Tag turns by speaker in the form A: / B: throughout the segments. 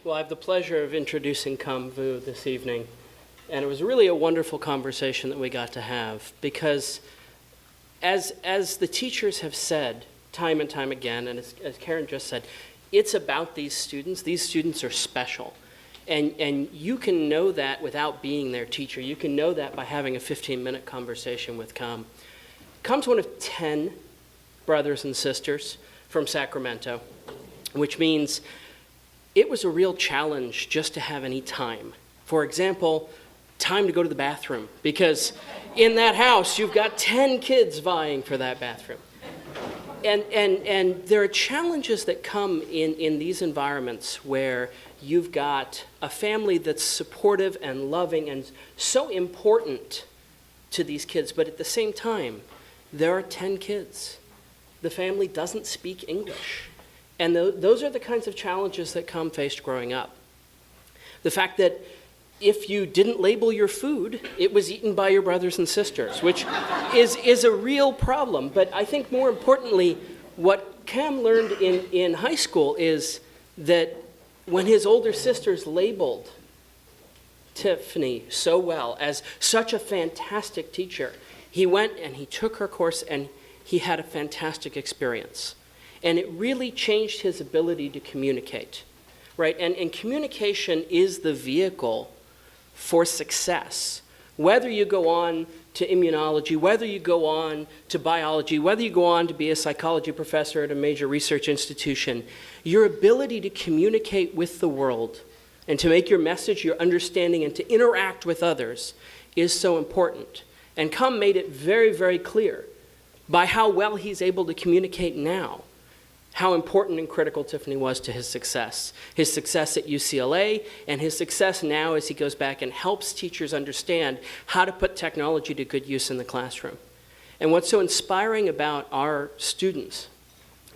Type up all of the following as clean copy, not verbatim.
A: Well, I have the pleasure of introducing Kham Vue this evening, and it was really a wonderful conversation that we got to have because as the teachers have said time and time again, and as Karen just said, it's about these students. These students are special, and you can know that without being their teacher. You can know that by having a 15-minute conversation with Kham. Kham's one of 10 brothers and sisters from Sacramento, which means it was a real challenge just to have any time. For example, time to go to the bathroom, because in that house, you've got 10 kids vying for that bathroom. And there are challenges that come in these environments where you've got a family that's supportive and loving and so important to these kids, but at the same time, there are 10 kids. The family doesn't speak English. And those are the kinds of challenges that Kham faced growing up. The fact that if you didn't label your food, it was eaten by your brothers and sisters, which is a real problem. But I think more importantly, what Kham learned in high school is that when his older sisters labeled Tiffany so well as such a fantastic teacher, he went and he took her course and he had a fantastic experience. And it really changed his ability to communicate, right? And communication is the vehicle for success. Whether you go on to immunology, whether you go on to biology, whether you go on to be a psychology professor at a major research institution, your ability to communicate with the world and to make your message, your understanding, and to interact with others is so important. And Kham made it very, very clear by how well he's able to communicate now, how important and critical Tiffany was to his success at UCLA, and his success now as he goes back and helps teachers understand how to put technology to good use in the classroom. And what's so inspiring about our students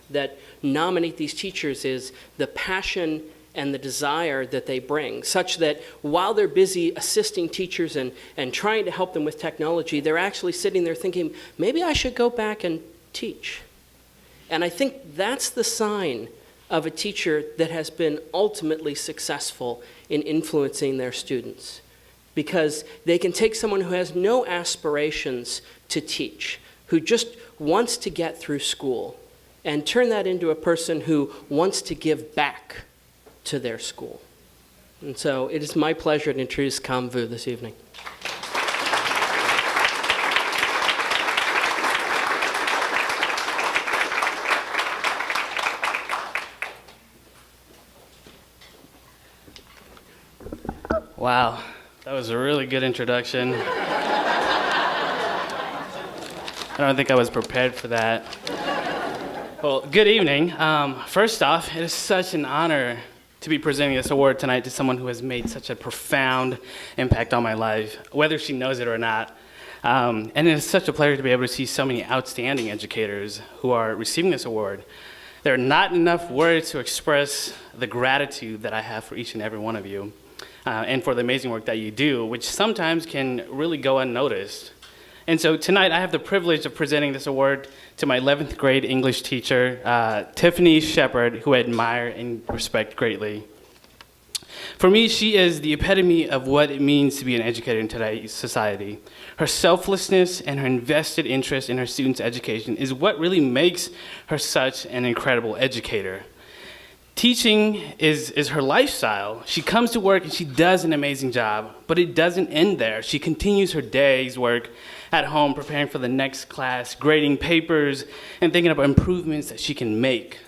A: that nominate these teachers is the passion and the desire that they bring, such that while they're busy assisting teachers and trying to help them with technology, they're actually sitting there thinking, maybe I should go back and teach. And I think that's the sign of a teacher that has been ultimately successful in influencing their students, because they can take someone who has no aspirations to teach, who just wants to get through school, and turn that into a person who wants to give back to their school. And so it is my pleasure to introduce Kham Vue this evening.
B: Wow, that was a really good introduction. I don't think I was prepared for that. Well, good evening. First off, it is such an honor to be presenting this award tonight to someone who has made such a profound impact on my life, whether she knows it or not. And it is such a pleasure to be able to see so many outstanding educators who are receiving this award. There are not enough words to express the gratitude that I have for each and every one of you. And for the amazing work that you do, which sometimes can really go unnoticed. And so tonight I have the privilege of presenting this award to my 11th grade English teacher, Tiffany Shepard, who I admire and respect greatly. For me, she is the epitome of what it means to be an educator in today's society. Her selflessness and her invested interest in her students' education is what really makes her such an incredible educator. Teaching is her lifestyle. She comes to work and she does an amazing job, but it doesn't end there. She continues her day's work at home, preparing for the next class, grading papers, and thinking about improvements that she can make.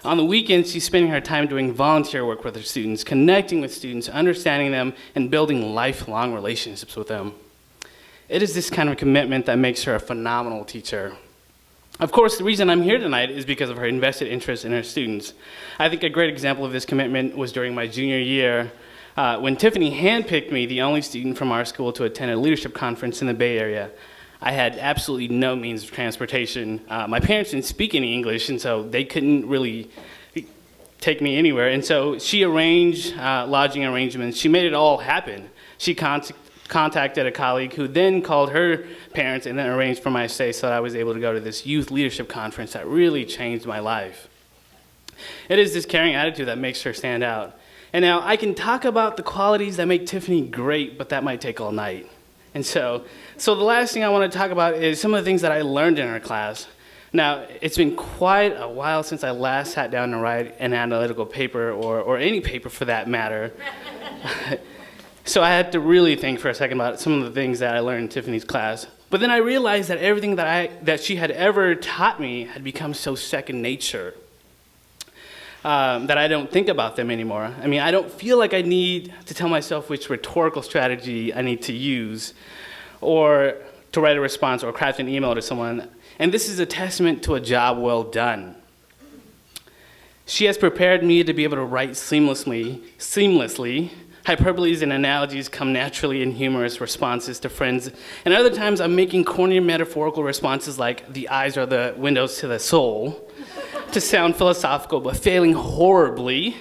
B: On the weekends, she's spending her time doing volunteer work with her students, connecting with students, understanding them, and building lifelong relationships with them. It is this kind of commitment that makes her a phenomenal teacher. Of course, the reason I'm here tonight is because of her invested interest in her students. I think a great example of this commitment was during my junior year when Tiffany handpicked me, the only student from our school, to attend a leadership conference in the Bay Area. I had absolutely no means of transportation. My parents didn't speak any English, and so they couldn't really take me anywhere. And so she arranged lodging arrangements. She made it all happen. She contacted a colleague who then called her parents and then arranged for my stay so that I was able to go to this youth leadership conference that really changed my life. It is this caring attitude that makes her stand out. And now I can talk about the qualities that make Tiffany great, but that might take all night. And so the last thing I want to talk about is some of the things that I learned in her class. Now, it's been quite a while since I last sat down to write an analytical paper, or any paper for that matter. So I had to really think for a second about some of the things that I learned in Tiffany's class. But then I realized that everything that she had ever taught me had become so second nature that I don't think about them anymore. I mean, I don't feel like I need to tell myself which rhetorical strategy I need to use, or to write a response or craft an email to someone. And this is a testament to a job well done. She has prepared me to be able to write seamlessly. Hyperboles and analogies come naturally in humorous responses to friends. And other times I'm making corny metaphorical responses like the eyes are the windows to the soul to sound philosophical, but failing horribly.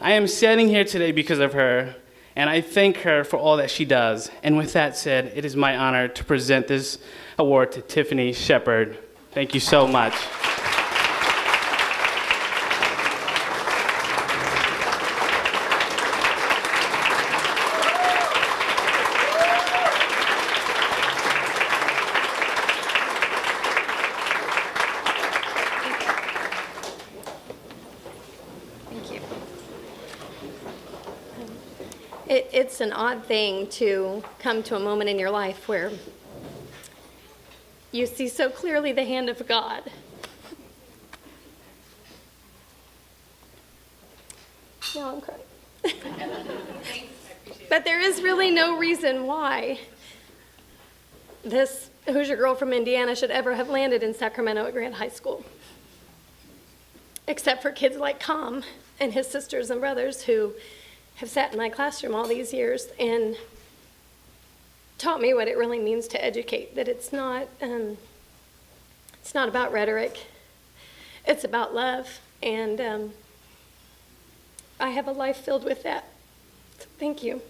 B: I am standing here today because of her, and I thank her for all that she does. And with that said, it is my honor to present this award to Tiffany Shepard. Thank you so much.
C: It's an odd thing to come to a moment in your life where you see so clearly the hand of God. No, I'm crying. But there is really no reason why this Hoosier girl from Indiana should ever have landed in Sacramento at Grant High School, except for kids like Kham and his sisters and brothers who have sat in my classroom all these years and taught me what it really means to educate, that it's not about rhetoric, it's about love, and I have a life filled with that. So thank you.